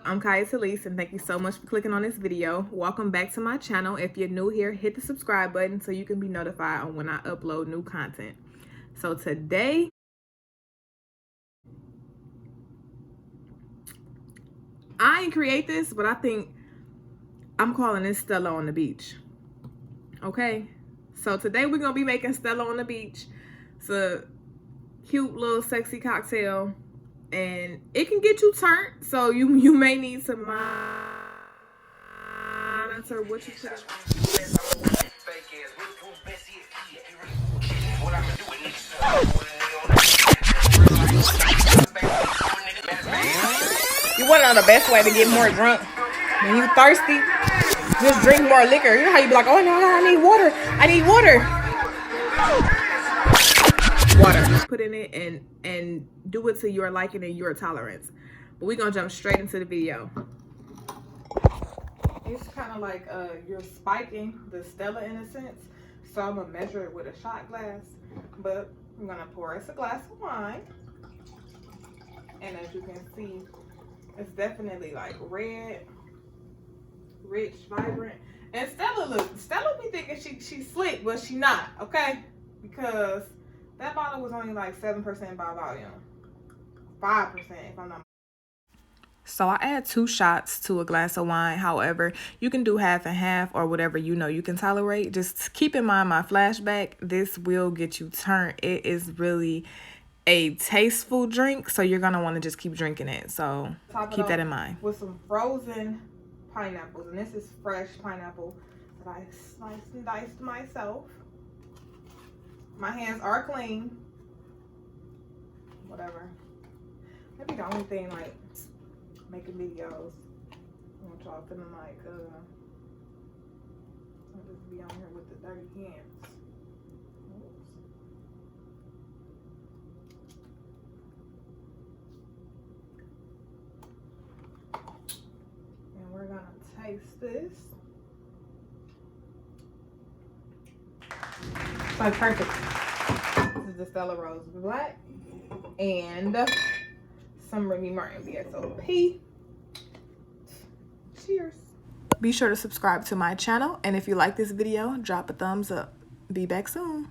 I'm Kaya Talise, and thank you so much for clicking on this video. Welcome back to my channel. If you're new here, hit the subscribe button so you can be notified on when I upload new content. So today, I didn't create this, but I think I'm calling this Stella on the beach. Okay? So today we're going to be making Stella on the beach. It's a cute little sexy cocktail. And it can get you turned, so you may need to monitor what you put in. You want to know the best way to get more drunk? When you thirsty, just drink more liquor. You know how you be like, oh no, I need water. I need water. Water. Put in it and do it to your liking and your tolerance. But we're gonna jump straight into the video. It's kind of like you're spiking the Stella in a sense. So I'm gonna measure it with a shot glass. But I'm gonna pour us a glass of wine. And as you can see, it's definitely like red, rich, vibrant. And Stella be thinking she's slick, but she not, okay? Because that bottle was only like 7% by volume. 5% if I'm not. So I add 2 shots to a glass of wine. However, you can do half and half or whatever you know you can tolerate. Just keep in mind my flashback. This will get you turned. It is really a tasteful drink, so you're gonna want to just keep drinking it. So keep that in mind. With some frozen pineapples, and this is fresh pineapple that I sliced and diced myself. My hands are clean. Whatever. Maybe the only thing like making videos, I want y'all feeling like I'll just be on here with the dirty hands. Oops. And we're gonna taste this. It's like perfect. This is the Stella Rose Black and some Remy Martin VSOP. Cheers. Be sure to subscribe to my channel, and if you like this video, drop a thumbs up. Be back soon.